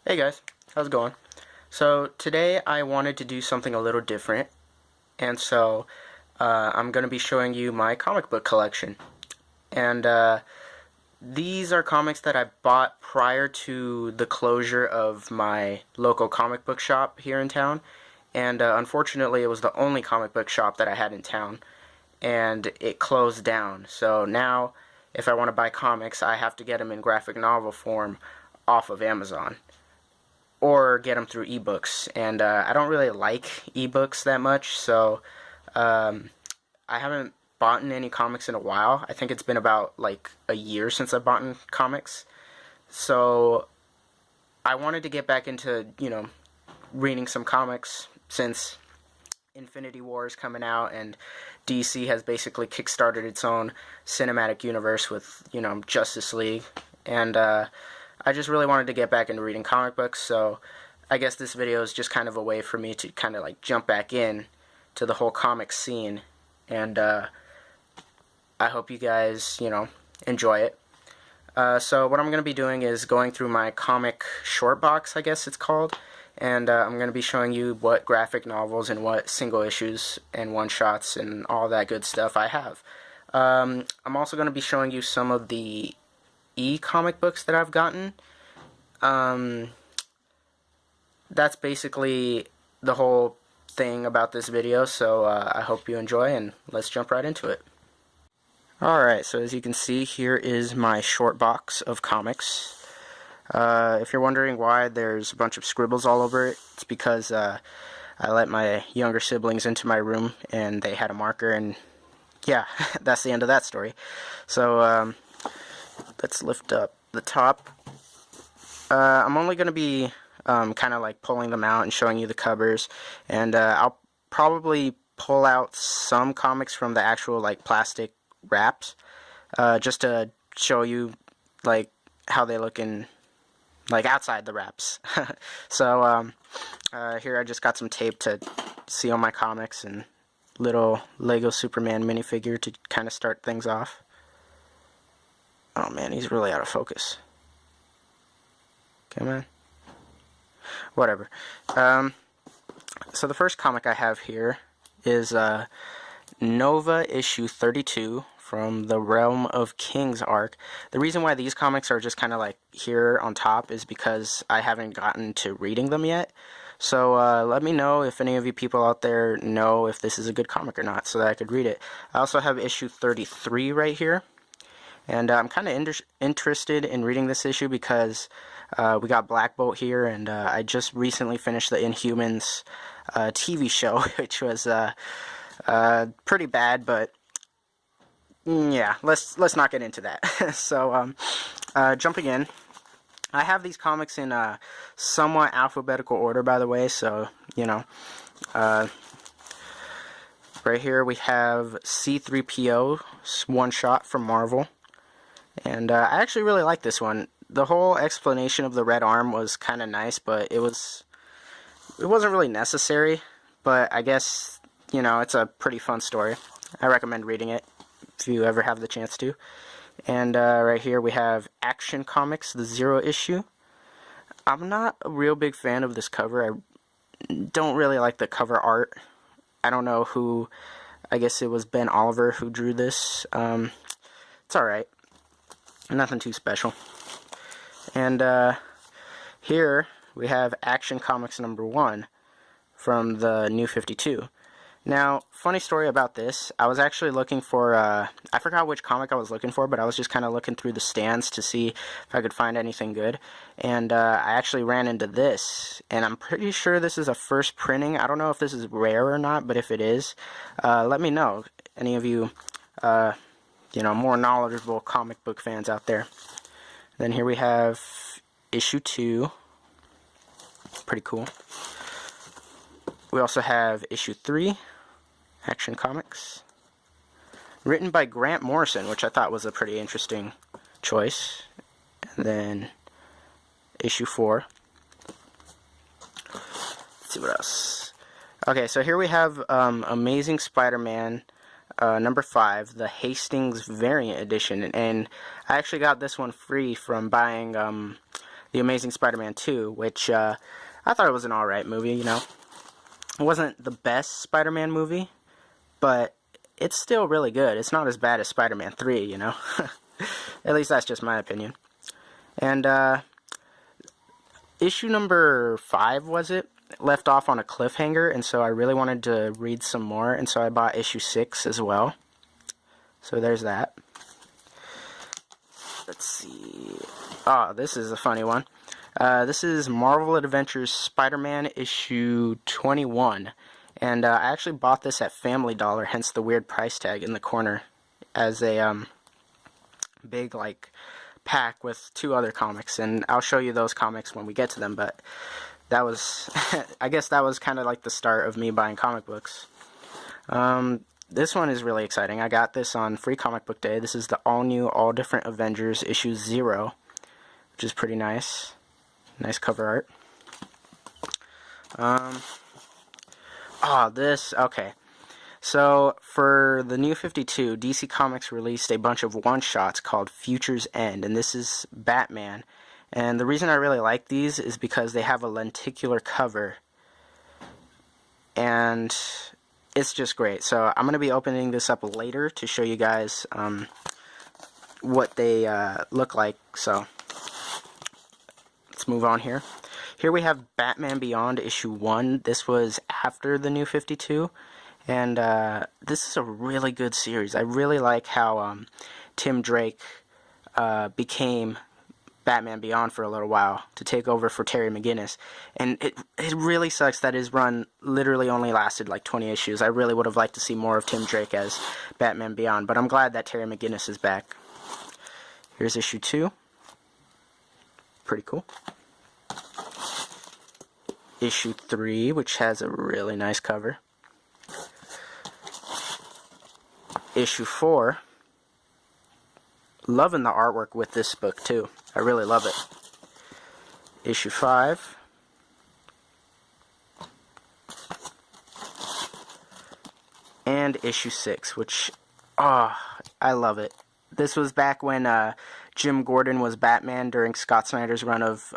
Hey guys, how's it going? So today I wanted to do something a little different, and so I'm going to be showing you my comic book collection. And these are comics that I bought prior to the closure of my local comic book shop here in town. And unfortunately, it was the only comic book shop that I had in town, and it closed down. So now, if I want to buy comics, I have to get them in graphic novel form off of Amazon, or get them through ebooks. And I don't really like ebooks that much, so I haven't bought any comics in a while. I think it's been about like a year since I've bought comics. So I wanted to get back into, reading some comics since Infinity War is coming out and DC has basically kickstarted its own cinematic universe with, Justice League. And I just really wanted to get back into reading comic books, so I guess this video is just kind of a way for me to kind of like jump back in to the whole comic scene. And I hope you guys, enjoy it. So what I'm going to be doing is going through my comic short box, I guess it's called, and I'm going to be showing you what graphic novels and what single issues and one-shots and all that good stuff I have. I'm also going to be showing you some of the e-comic books that I've gotten. That's basically the whole thing about this video, so I hope you enjoy, and let's jump right into it. Alright, so as you can see, here is my short box of comics. If you're wondering why there's a bunch of scribbles all over it, it's because I let my younger siblings into my room and they had a marker, and yeah, that's the end of that story. So let's lift up the top. I'm only going to be kind of like pulling them out and showing you the covers, and I'll probably pull out some comics from the actual like plastic wraps, just to show you like how they look in like outside the wraps. So here I just got some tape to seal my comics and little Lego Superman minifigure to kind of start things off. Oh man, he's really out of focus. Come on. Whatever. So the first comic I have here is Nova issue 32 from the Realm of Kings arc. The reason why these comics are just kind of like here on top is because I haven't gotten to reading them yet. So let me know if any of you people out there know if this is a good comic or not, so that I could read it. I also have issue 33 right here. And I'm kind of interested in reading this issue because we got Black Bolt here, and I just recently finished the Inhumans TV show, which was pretty bad, but yeah, let's not get into that. So jumping in, I have these comics in somewhat alphabetical order, by the way. So right here we have C-3po One-Shot from Marvel. And I actually really like this one. The whole explanation of the red arm was kind of nice, but it wasn't really necessary. But I guess, it's a pretty fun story. I recommend reading it if you ever have the chance to. And right here we have Action Comics, the 0 issue. I'm not a real big fan of this cover. I don't really like the cover art. I don't know who, I guess it was Ben Oliver who drew this. It's alright. Nothing too special. And here we have Action Comics number 1 from the New 52. Now, funny story about this, I was actually looking for, I forgot which comic I was looking for, but I was just kind of looking through the stands to see if I could find anything good. And I actually ran into this, and I'm pretty sure this is a first printing. I don't know if this is rare or not, but if it is, let me know. Any of you, more knowledgeable comic book fans out there. Then here we have issue 2. Pretty cool. We also have issue 3, Action Comics. Written by Grant Morrison, which I thought was a pretty interesting choice. And then issue 4. Let's see what else. Okay, so here we have Amazing Spider-Man number 5, the Hastings variant edition, and I actually got this one free from buying The Amazing Spider-Man 2, which I thought it was an alright movie, you know. It wasn't the best Spider-Man movie, but it's still really good. It's not as bad as Spider-Man 3, you know. At least that's just my opinion. And issue number 5, was it? Left off on a cliffhanger, and so I really wanted to read some more, and so I bought issue 6 as well. So there's that. Let's see. Oh, this is a funny one. This is Marvel Adventures Spider-Man issue 21. And I actually bought this at Family Dollar, hence the weird price tag in the corner, as a big, like, pack with 2 other comics. And I'll show you those comics when we get to them, but that was, I guess that was kind of like the start of me buying comic books. This one is really exciting. I got this on Free Comic Book Day. This is the all-new, all-different Avengers issue 0, which is pretty nice. Nice cover art. Okay. So, for the New 52, DC Comics released a bunch of one-shots called Future's End, and this is Batman. And the reason I really like these is because they have a lenticular cover, and it's just great. So, I'm going to be opening this up later to show you guys what they look like. So, let's move on here. Here we have Batman Beyond issue 1. This was after the New 52. And this is a really good series. I really like how Tim Drake became Batman Beyond for a little while to take over for Terry McGinnis. And it really sucks that his run literally only lasted like 20 issues. I really would have liked to see more of Tim Drake as Batman Beyond. But I'm glad that Terry McGinnis is back. Here's issue 2. Pretty cool. Issue 3, which has a really nice cover. Issue 4. Loving the artwork with this book too. I really love it. Issue 5. And issue 6, which, I love it. This was back when Jim Gordon was Batman during Scott Snyder's run of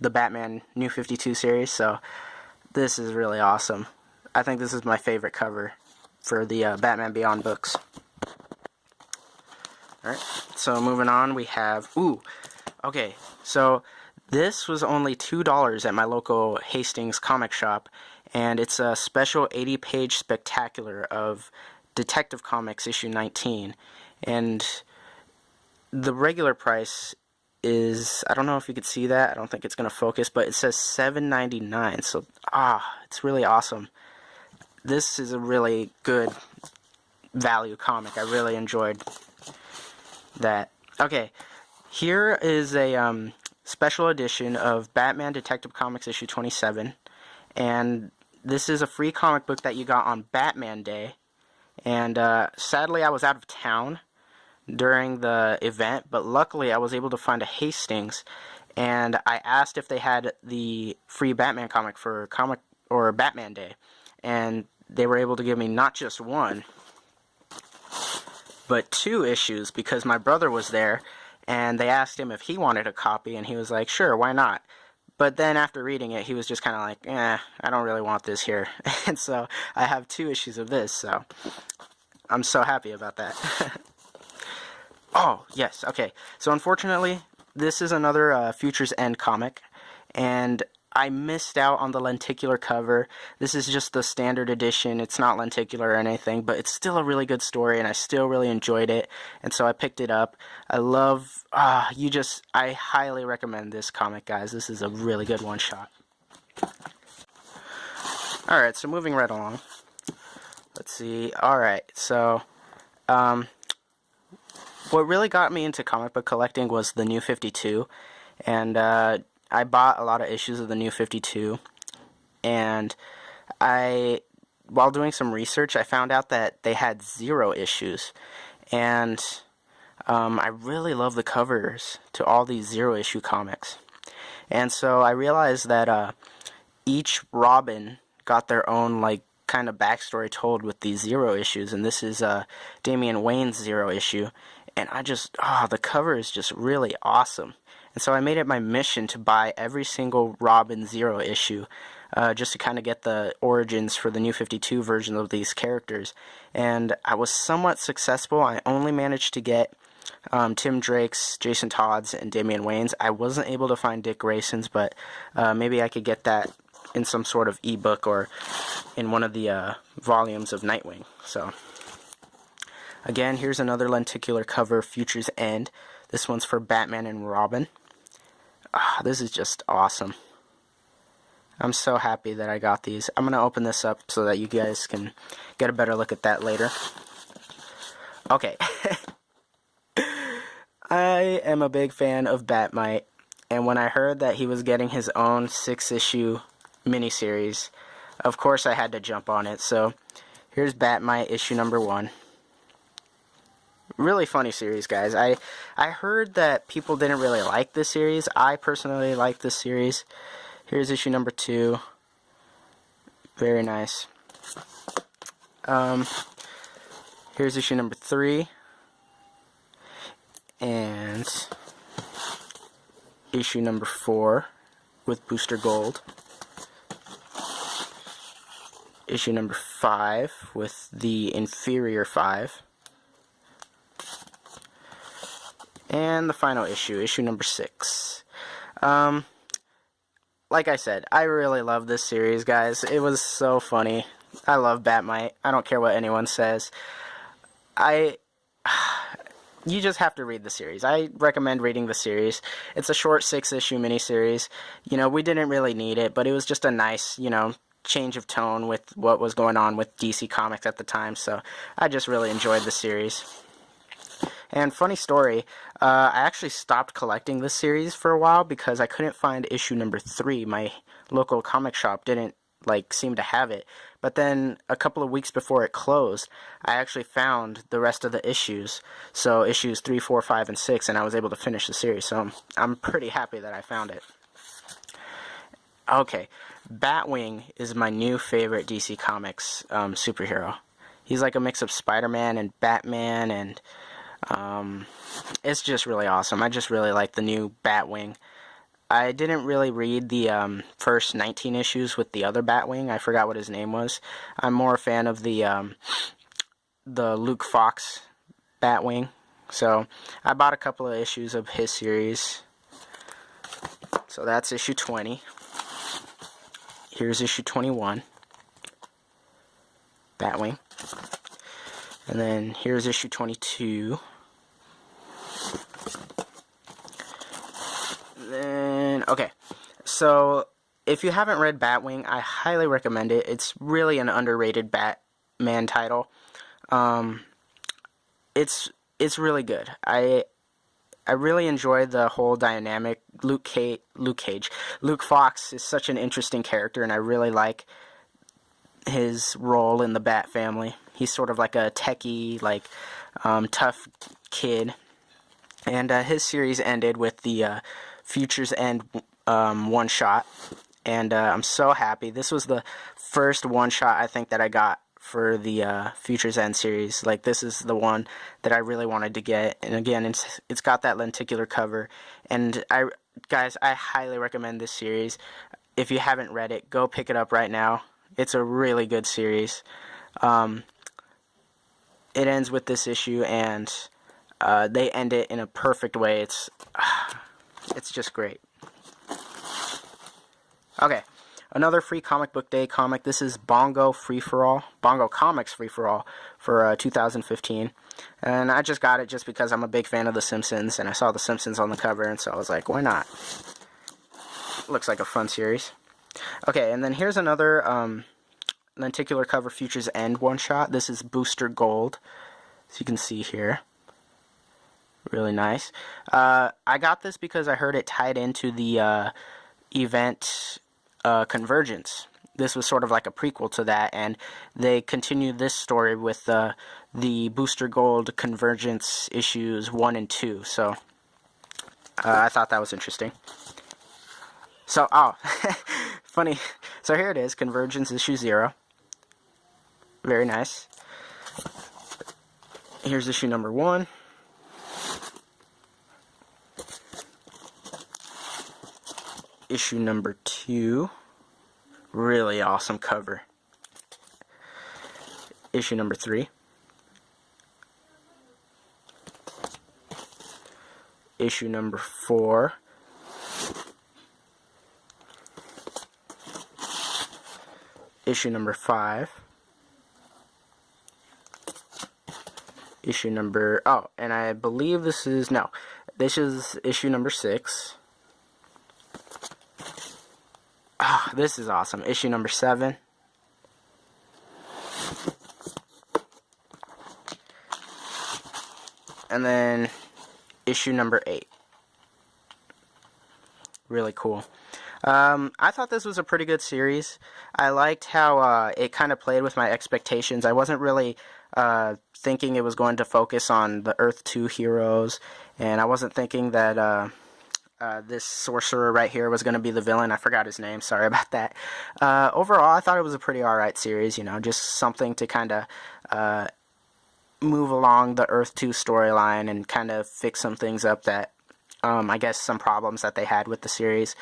the Batman New 52 series, so this is really awesome. I think this is my favorite cover for the Batman Beyond books. Alright, so moving on, we have, okay, so this was only $2 at my local Hastings comic shop, and it's a special 80-page spectacular of Detective Comics issue 19, and the regular price is, I don't know if you could see that, I don't think it's going to focus, but it says $7.99, so, it's really awesome. This is a really good value comic. I really enjoyed that. Okay, here is a special edition of Batman Detective Comics issue 27, and this is a free comic book that you got on Batman Day, and sadly I was out of town during the event, but luckily I was able to find a Hastings, and I asked if they had the free Batman comic for Batman Day, and they were able to give me not just 1, but 2 issues, because my brother was there, and they asked him if he wanted a copy, and he was like, sure, why not? But then after reading it, he was just kind of like, I don't really want this here. And so I have 2 issues of this, so I'm so happy about that. Oh, yes, okay. So unfortunately, this is another Future's End comic, and I missed out on the lenticular cover. This is just the standard edition. It's not lenticular or anything, but it's still a really good story, and I still really enjoyed it, and so I picked it up. I love, I highly recommend this comic, guys. This is a really good one-shot. Alright, so moving right along. Let's see. Alright, so, what really got me into comic book collecting was the New 52, and I bought a lot of issues of the New 52, and while doing some research, I found out that they had 0 issues, and I really love the covers to all these 0-issue comics, and so I realized that each Robin got their own, like, kind of backstory told with these 0 issues, and this is Damian Wayne's 0 issue, and I just, the cover is just really awesome. And so I made it my mission to buy every single Robin Zero issue, just to kind of get the origins for the New 52 version of these characters. And I was somewhat successful. I only managed to get Tim Drake's, Jason Todd's, and Damian Wayne's. I wasn't able to find Dick Grayson's, but maybe I could get that in some sort of ebook or in one of the volumes of Nightwing. So, again, here's another lenticular cover, Future's End. This one's for Batman and Robin. This is just awesome. I'm so happy that I got these. I'm going to open this up so that you guys can get a better look at that later. Okay. I am a big fan of Batmite, and when I heard that he was getting his own 6-issue miniseries, of course I had to jump on it. So here's Batmite issue number 1. Really funny series, guys. I heard that people didn't really like this series. I personally like this series. Here's issue number 2. Very nice. Here's issue number 3. And issue number 4 with Booster Gold. Issue number 5 with the Inferior 5. And the final issue, issue number 6. Like I said, I really love this series, guys. It was so funny. I love Batmite. I don't care what anyone says. You just have to read the series. I recommend reading the series. It's a short 6-issue miniseries. You know, we didn't really need it, but it was just a nice, you know, change of tone with what was going on with DC Comics at the time. So I just really enjoyed the series. And funny story, I actually stopped collecting this series for a while because I couldn't find issue number 3. My local comic shop didn't seem to have it. But then a couple of weeks before it closed, I actually found the rest of the issues. So issues 3, 4, 5, and 6, and I was able to finish the series. So I'm pretty happy that I found it. Okay, Batwing is my new favorite DC Comics superhero. He's like a mix of Spider-Man and Batman, and it's just really awesome. I just really like the new Batwing. I didn't really read the first 19 issues with the other Batwing. I forgot what his name was. I'm more a fan of the Luke Fox Batwing. So I bought a couple of issues of his series. So that's issue 20. Here's issue 21. Batwing. And then here's issue 22. Then, okay, so if you haven't read Batwing, I highly recommend it. It's really an underrated Batman title. It's really good. I really enjoyed the whole dynamic. Luke Fox is such an interesting character, and I really like his role in the Bat family. He's sort of like a techie, tough kid. And his series ended with the Future's End One-Shot. And I'm so happy. This was the first one-shot I think that I got for the Future's End series. This is the one that I really wanted to get. And again, it's got that lenticular cover. And guys, I highly recommend this series. If you haven't read it, go pick it up right now. It's a really good series. It ends with this issue, and they end it in a perfect way. It's just great. Okay, another free comic book day comic. This is Bongo Comics Free for All for 2015, and I just got it just because I'm a big fan of The Simpsons, and I saw The Simpsons on the cover, and so I was like, why not? Looks like a fun series. Okay, and then here's another lenticular cover Future's End one-shot. This is Booster Gold, as you can see here. Really nice. I got this because I heard it tied into the event Convergence. This was sort of like a prequel to that, and they continued this story with the Booster Gold Convergence issues 1 and 2. So I thought that was interesting. So, funny. So here it is, Convergence issue 0. Very nice. Here's issue number 1. issue number 2. Really awesome cover. Issue number 3. Issue number 4. Issue number 5. Issue number, and I believe this is issue number 6. This is awesome. Issue number 7. And then issue number 8. Really cool. I thought this was a pretty good series. I liked how it kind of played with my expectations. I wasn't really thinking it was going to focus on the Earth 2 heroes, and I wasn't thinking that this sorcerer right here was going to be the villain. I forgot his name. Sorry about that. Overall, I thought it was a pretty alright series, just something to kind of move along the Earth 2 storyline and kind of fix some things up that, I guess, some problems that they had with the series.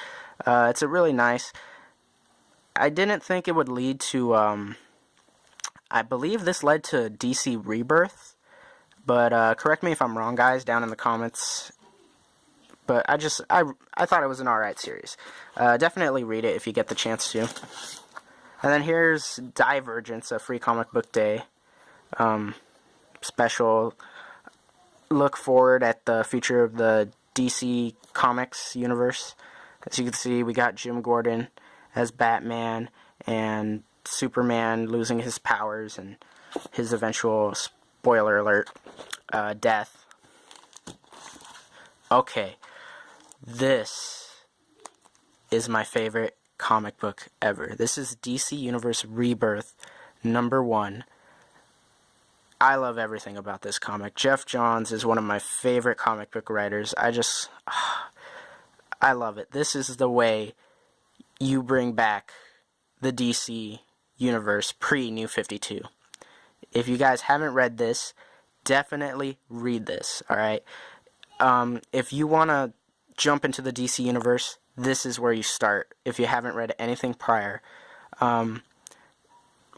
It's a really nice. I didn't think it would lead to, I believe this led to DC Rebirth, but correct me if I'm wrong, guys, down in the comments. But I thought it was an alright series. Definitely read it if you get the chance to. And then here's Divergence, a free comic book day special. Look forward at the future of the DC Comics universe. As you can see, we got Jim Gordon as Batman, and Superman losing his powers, and his eventual, spoiler alert, death. Okay, this is my favorite comic book ever. This is DC Universe Rebirth #1. I love everything about this comic. Jeff Johns is one of my favorite comic book writers. I love it. This is the way you bring back the DC Universe pre-New 52. If you guys haven't read this, definitely read this, alright? If you want to jump into the DC Universe, this is where you start. If you haven't read anything prior,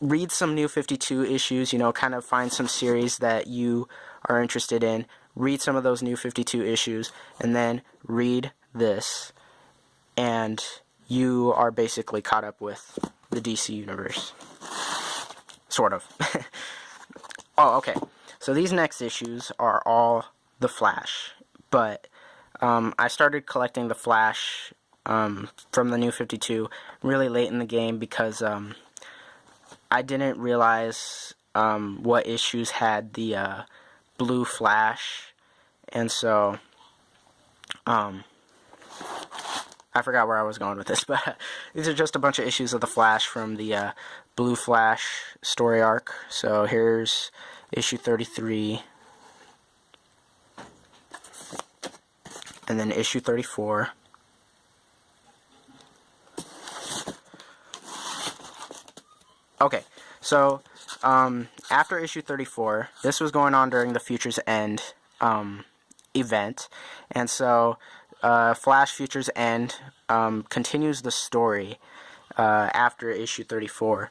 read some New 52 issues, kind of find some series that you are interested in. Read some of those New 52 issues, and then read this, and you are basically caught up with the DC Universe. Sort of. Okay. So these next issues are all The Flash, but I started collecting The Flash from the New 52 really late in the game because I didn't realize what issues had the Blue Flash, and so I forgot where I was going with this, but these are just a bunch of issues of The Flash from the Blue Flash story arc. So here's issue 33, and then issue 34. Okay, so after issue 34, this was going on during the Future's End event, and so Flash Future's End continues the story after issue 34,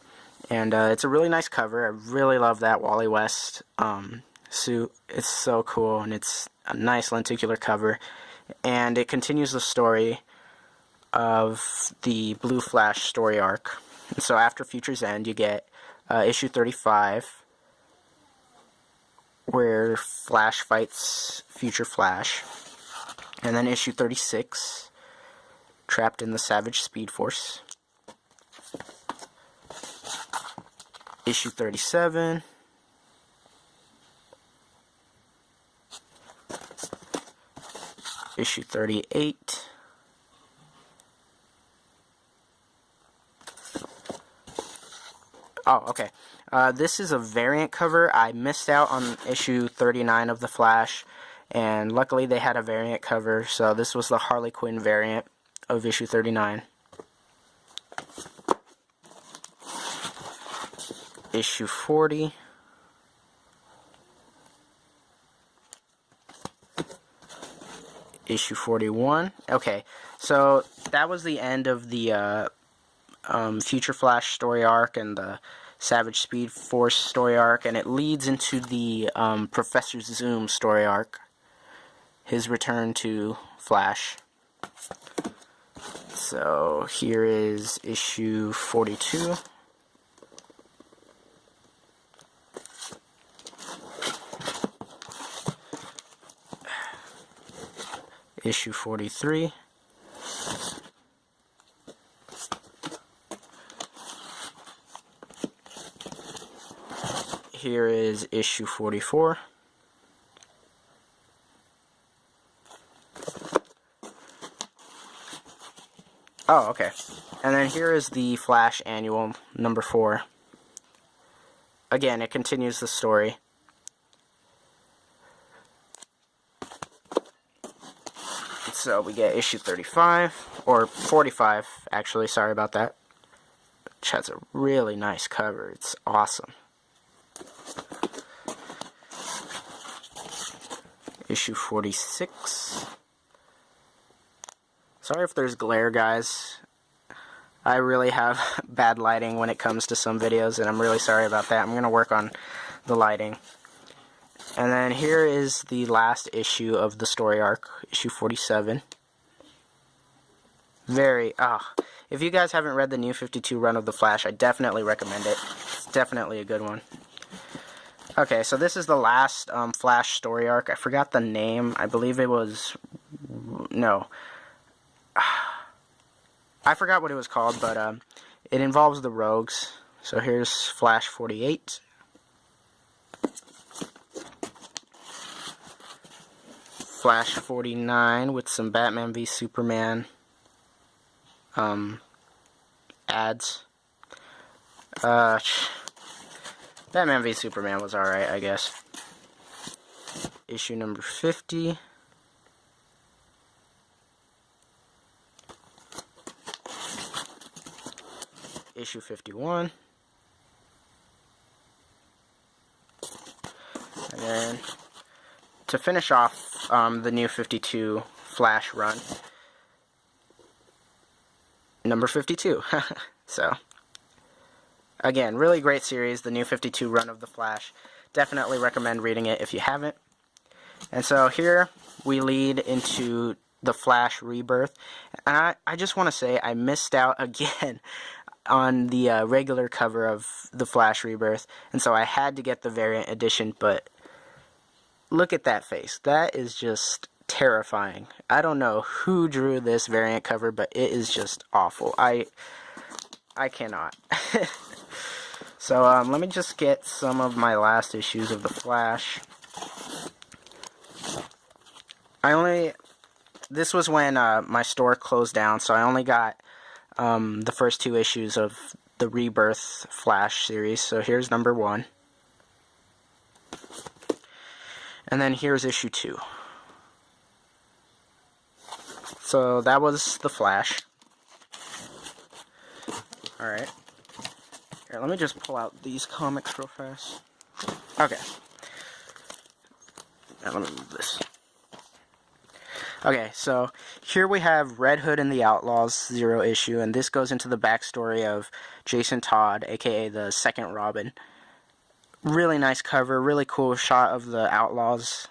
and it's a really nice cover. I really love that Wally West suit. It's so cool, and it's a nice lenticular cover, and it continues the story of the Blue Flash story arc. And so after Future's End, you get issue 35, where Flash fights Future Flash. And then issue 36, Trapped in the Savage Speed Force. Issue 37. Issue 38. Okay. This is a variant cover. I missed out on issue 39 of The Flash, and luckily they had a variant cover, so this was the Harley Quinn variant of issue 39. Issue 40. Issue 41. Okay, so that was the end of the Future Flash story arc and the Savage Speed Force story arc, and it leads into the Professor Zoom story arc, his return to Flash. So here is issue 42. Issue 43. Here is issue 44. Oh, okay. And then here is the Flash Annual, number 4. Again, it continues the story. So we get issue 35, or 45, actually, sorry about that. Which has a really nice cover. It's awesome. Issue 46. Sorry if there's glare, guys. I really have bad lighting when it comes to some videos, and I'm really sorry about that. I'm going to work on the lighting. And then here is the last issue of the story arc, issue 47. If you guys haven't read the New 52 run of The Flash, I definitely recommend it. It's definitely a good one. Okay, so this is the last Flash story arc. I forgot the name. I believe it was... No. I forgot what it was called, but it involves the Rogues. So here's Flash 48. Flash 49 with some Batman v Superman ads. Batman v Superman was alright, I guess. Issue number 50. Issue 51. And then, to finish off the New 52 Flash run, number 52. So, again, really great series, the New 52 run of The Flash. Definitely recommend reading it if you haven't. And so here we lead into The Flash Rebirth. And I just want to say I missed out again on the regular cover of The Flash Rebirth. And so I had to get the variant edition, but look at that face. That is just terrifying. I don't know who drew this variant cover, but it is just awful. I cannot. So let me just get some of my last issues of The Flash. This was when my store closed down, so I only got the first 2 issues of the Rebirth Flash series. So here's number 1. And then here's issue 2. So that was The Flash. Alright. Here, let me just pull out these comics real fast. Okay. Now let me move this. Okay, so here we have Red Hood and the Outlaws 0 issue, and this goes into the backstory of Jason Todd, aka the second Robin. Really nice cover, really cool shot of the Outlaws.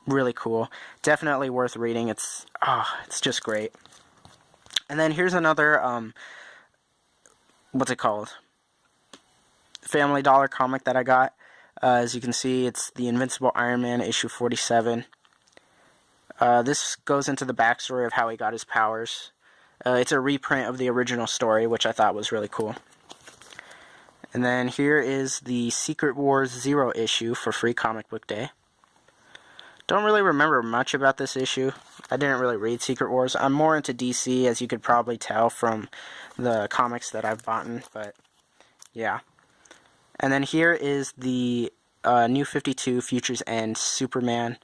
Really cool. Definitely worth reading. It's just great. And then here's another what's it called? Family Dollar comic that I got. As you can see, it's the Invincible Iron Man issue 47. This goes into the backstory of how he got his powers. It's a reprint of the original story, which I thought was really cool. And then here is the Secret Wars 0 issue for Free Comic Book Day. Don't really remember much about this issue. I didn't really read Secret Wars. I'm more into DC, as you could probably tell from the comics that I've bought, but yeah. And then here is the New 52 Futures End Superman.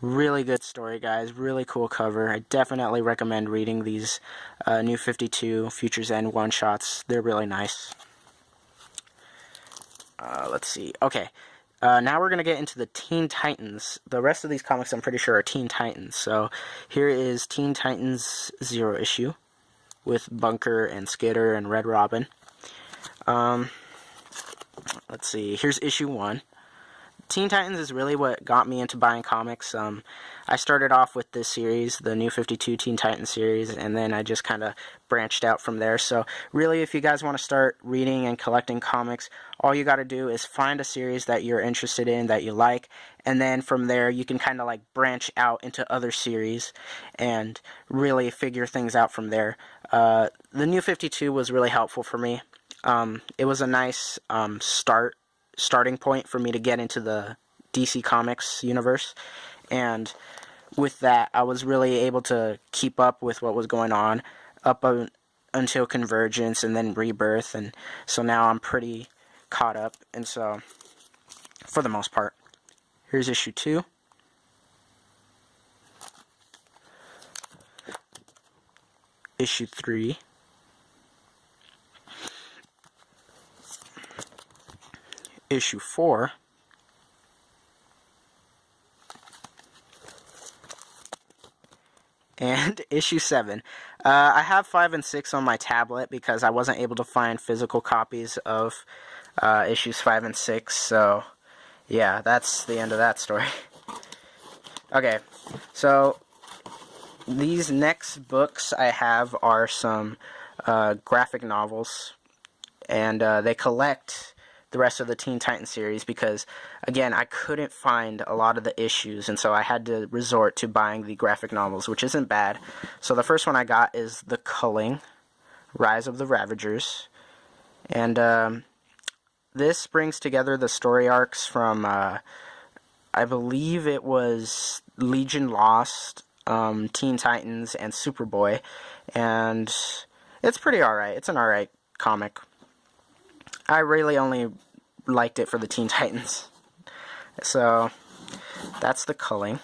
Really good story, guys. Really cool cover. I definitely recommend reading these New 52 Futures End one-shots. They're really nice. Let's see. Okay. Now we're going to get into the Teen Titans. The rest of these comics I'm pretty sure are Teen Titans. So here is Teen Titans Zero issue with Bunker and Skitter and Red Robin. Let's see. Here's issue 1. Teen Titans is really what got me into buying comics. I started off with this series, the New 52 Teen Titans series, and then I just kind of branched out from there. So really, if you guys want to start reading and collecting comics, all you got to do is find a series that you're interested in, that you like, and then from there you can kind of like branch out into other series and really figure things out from there. The New 52 was really helpful for me. It was a nice starting point for me to get into the DC Comics universe, and with that I was really able to keep up with what was going on up until Convergence and then Rebirth, and so now I'm pretty caught up, and so for the most part. Here's issue 2. Issue 3. Issue 4. And issue 7. I have 5 and 6 on my tablet because I wasn't able to find physical copies of issues 5 and 6, so yeah, that's the end of that story. Okay, so these next books I have are some graphic novels, and they collect the rest of the Teen Titans series because, again, I couldn't find a lot of the issues, and so I had to resort to buying the graphic novels, which isn't bad. So the first one I got is The Culling, Rise of the Ravagers, and this brings together the story arcs from, I believe it was Legion Lost, Teen Titans, and Superboy, and it's pretty alright. It's an alright comic. I really only liked it for the Teen Titans. So, that's The Culling.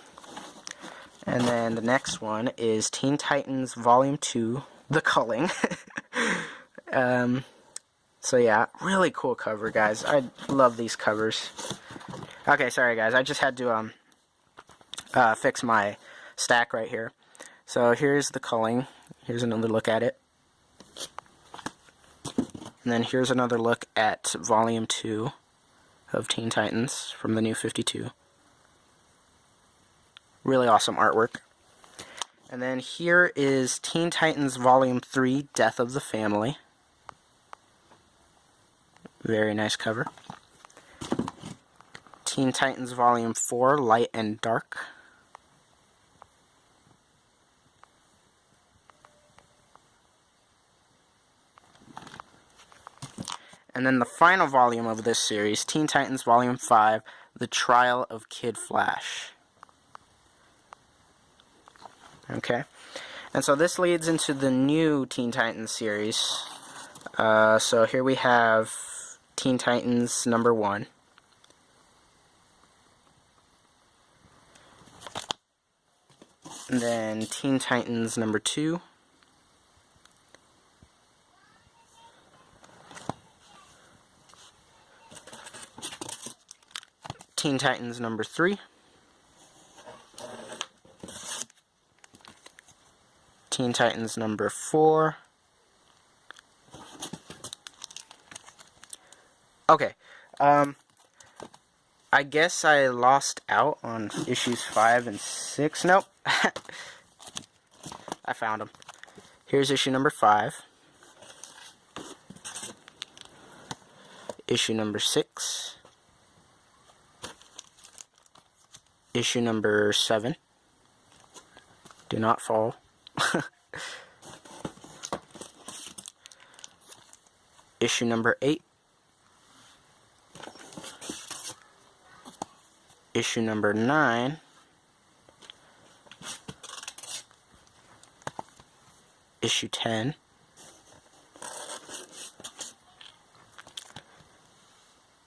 And then the next one is Teen Titans Volume 2, The Culling. So yeah, really cool cover, guys. I love these covers. Okay, sorry guys, I just had to fix my stack right here. So here's The Culling. Here's another look at it. And then here's another look at Volume 2 of Teen Titans from the New 52. Really awesome artwork. And then here is Teen Titans Volume 3, Death of the Family. Very nice cover. Teen Titans Volume 4, Light and Dark. And then the final volume of this series, Teen Titans Volume 5, The Trial of Kid Flash. Okay. And so this leads into the new Teen Titans series. So here we have Teen Titans number 1. And then Teen Titans number 2. Teen Titans number 3. Teen Titans number 4. Okay, I guess I lost out on issues 5 and 6. Nope. I found them. Here's issue number 5. Issue number 6. Issue number 7. Do not fall. Issue number 8. Issue number 9. Issue 10.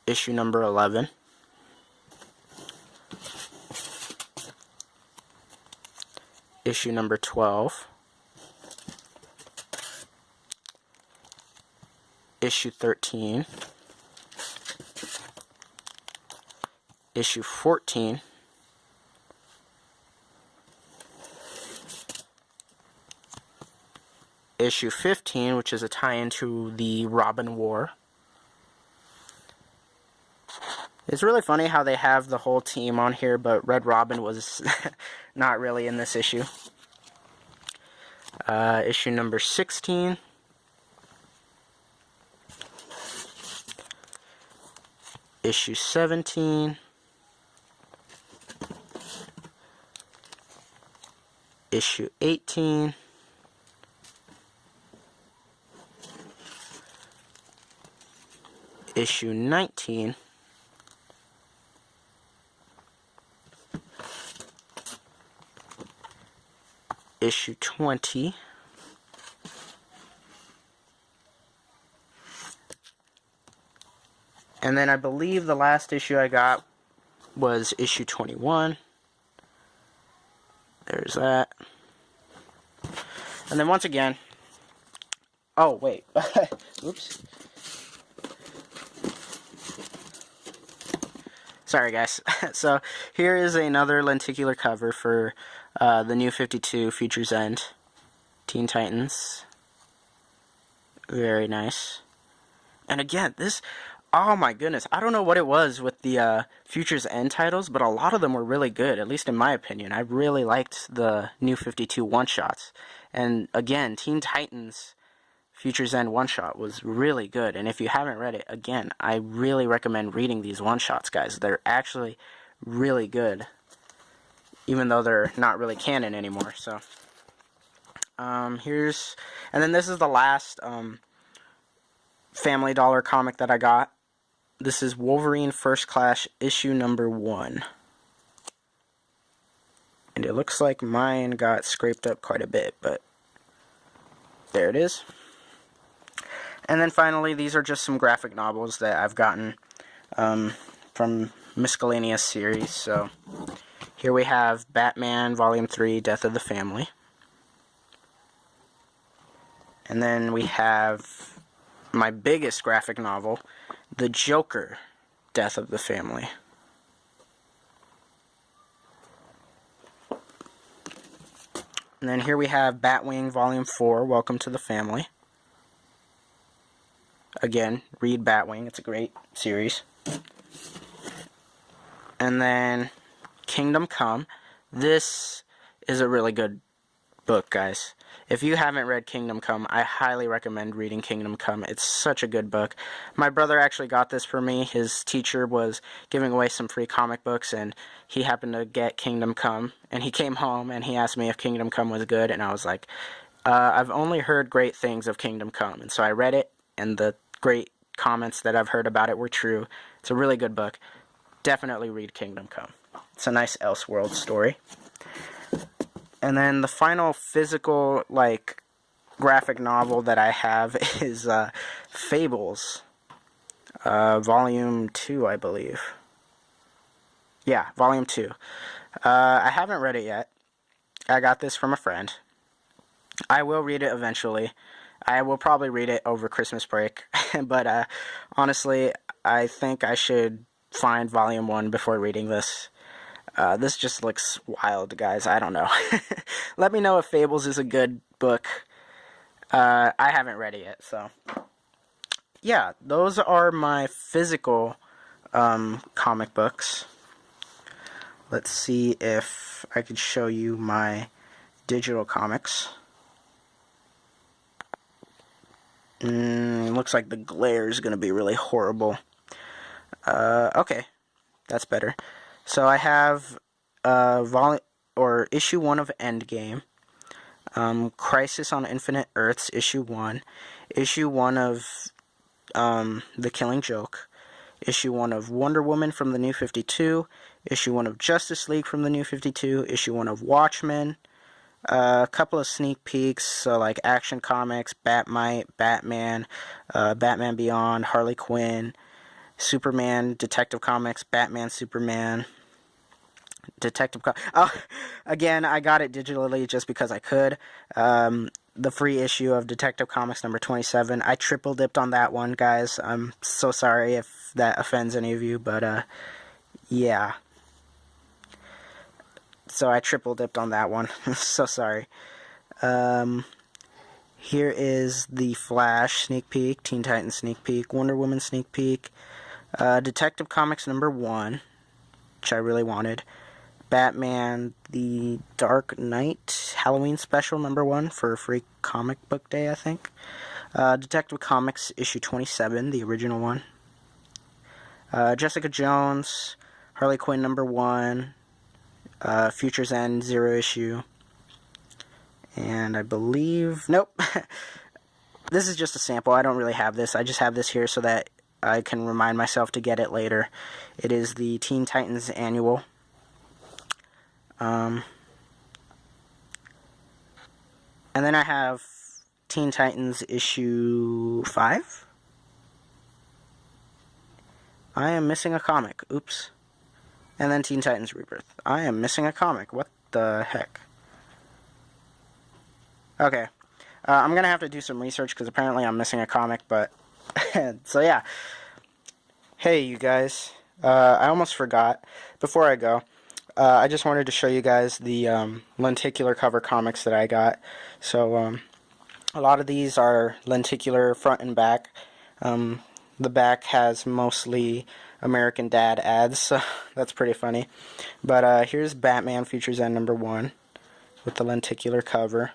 Issue number 11. Issue number 12. Issue 13. issue 14, issue 15, which is a tie-in to the Robin War. It's really funny how they have the whole team on here, but Red Robin was not really in this issue. Issue number 16. Issue 17. Issue 18. Issue 19. Issue 20. And then I believe the last issue I got was issue 21. There's that. And then once again... Oh, wait. Oops. Sorry, guys. So, here is another lenticular cover for the New 52 Future's End Teen Titans. Very nice. And again, this... Oh my goodness, I don't know what it was with the Future's End titles, but a lot of them were really good, at least in my opinion. I really liked the New 52 One-Shots. And again, Teen Titans Future's End One-Shot was really good. And if you haven't read it, again, I really recommend reading these One-Shots, guys. They're actually really good, even though they're not really canon anymore. So, here's... And then this is the last Family Dollar comic that I got. This is Wolverine First Class, issue number 1. And it looks like mine got scraped up quite a bit, but there it is. And then finally, these are just some graphic novels that I've gotten from miscellaneous series. So here we have Batman Volume 3, Death of the Family. And then we have my biggest graphic novel, The Joker, Death of the Family. And then here we have Batwing Volume 4, Welcome to the Family. Again, read Batwing, it's a great series. And then Kingdom Come. This is a really good book, guys. If you haven't read Kingdom Come, I highly recommend reading Kingdom Come. It's such a good book. My brother actually got this for me. His teacher was giving away some free comic books, and he happened to get Kingdom Come. And he came home, and he asked me if Kingdom Come was good, and I was like, I've only heard great things of Kingdom Come. And so I read it, and the great comments that I've heard about it were true. It's a really good book. Definitely read Kingdom Come. It's a nice Elseworld story. And then the final physical, graphic novel that I have is Fables, Volume 2, I believe. Yeah, Volume 2. I haven't read it yet. I got this from a friend. I will read it eventually. I will probably read it over Christmas break. But honestly, I think I should find Volume 1 before reading this. This just looks wild, guys. I don't know. Let me know if Fables is a good book. I haven't read it yet, so. Yeah, those are my physical comic books. Let's see if I could show you my digital comics. Looks like the glare is going to be really horrible. Okay, that's better. So I have issue 1 of Endgame, Crisis on Infinite Earths, issue 1, issue 1 of The Killing Joke, issue 1 of Wonder Woman from the New 52, issue 1 of Justice League from the New 52, issue 1 of Watchmen, a couple of sneak peeks, so like Action Comics, Batmite, Batman, Batman Beyond, Harley Quinn, Superman, Detective Comics, Batman, Superman, again, I got it digitally just because I could. The free issue of Detective Comics number 27. I triple dipped on that one, guys. I'm so sorry if that offends any of you, but yeah. So I triple dipped on that one. So sorry. Here is the Flash sneak peek, Teen Titans sneak peek, Wonder Woman sneak peek, Detective Comics #1, which I really wanted, Batman the Dark Knight Halloween Special #1 for Free Comic Book Day, I think, Detective Comics issue 27, the original one, Jessica Jones, Harley Quinn #1, Future's End 0 issue, and I believe, nope, this is just a sample. I don't really have this. I just have this here so that I can remind myself to get it later. It is the Teen Titans Annual. And then I have Teen Titans issue 5. I am missing a comic. Oops. And then Teen Titans Rebirth. I am missing a comic. What the heck? Okay. I'm going to have to do some research because apparently I'm missing a comic, but... so yeah. Hey, you guys. I almost forgot. Before I go, I just wanted to show you guys the lenticular cover comics that I got. So, a lot of these are lenticular front and back. The back has mostly American Dad ads, so that's pretty funny. But here's Batman Future's End #1 with the lenticular cover.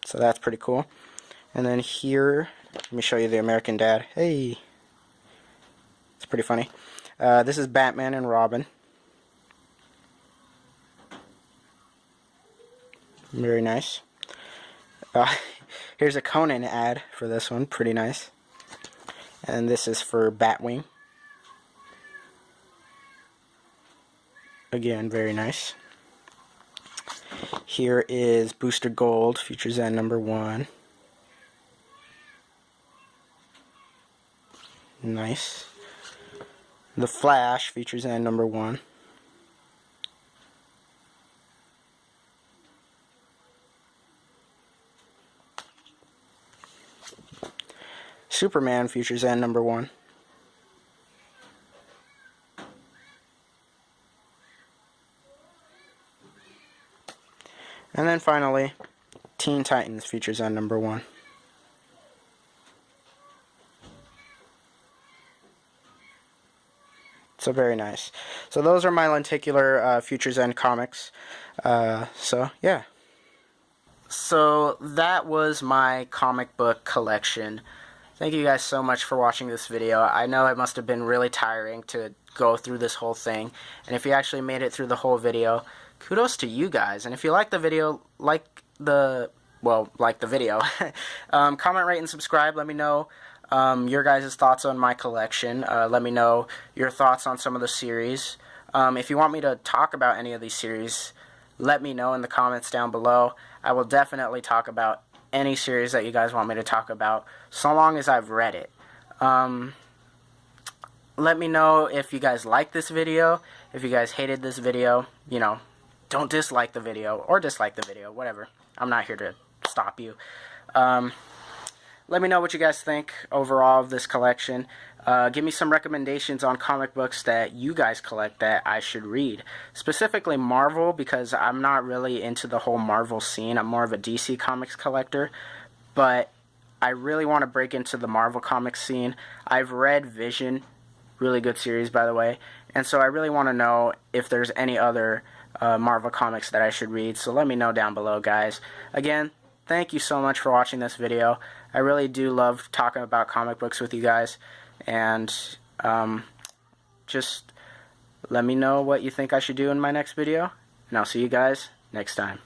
So that's pretty cool. And then here, let me show you the American Dad. Hey! It's pretty funny. This is Batman and Robin. Very nice. Here's a Conan ad for this one. Pretty nice. And this is for Batwing. Again, very nice. Here is Booster Gold, Future's End #1. Nice. The Flash, Future's End #1. Superman, Future's End #1. And then finally, Teen Titans, Future's End #1. So very nice. So those are my lenticular Future's End comics. So yeah. So that was my comic book collection. Thank you guys so much for watching this video. I know it must have been really tiring to go through this whole thing. And if you actually made it through the whole video, kudos to you guys. And if you like the video, like the video. Comment, rate, and subscribe. Let me know your guys' thoughts on my collection. Let me know your thoughts on some of the series. If you want me to talk about any of these series, let me know in the comments down below. I will definitely talk about any series that you guys want me to talk about, so long as I've read it. Let me know if you guys like this video, if you guys hated this video. You know, don't dislike the video, or dislike the video, whatever. I'm not here to stop you. Let me know what you guys think overall of this collection. Give me some recommendations on comic books that you guys collect that I should read. Specifically Marvel, because I'm not really into the whole Marvel scene. I'm more of a DC Comics collector. But I really want to break into the Marvel Comics scene. I've read Vision, really good series by the way. And so I really want to know if there's any other Marvel comics that I should read. So let me know down below, guys. Again, thank you so much for watching this video. I really do love talking about comic books with you guys. And just let me know what you think I should do in my next video. And I'll see you guys next time.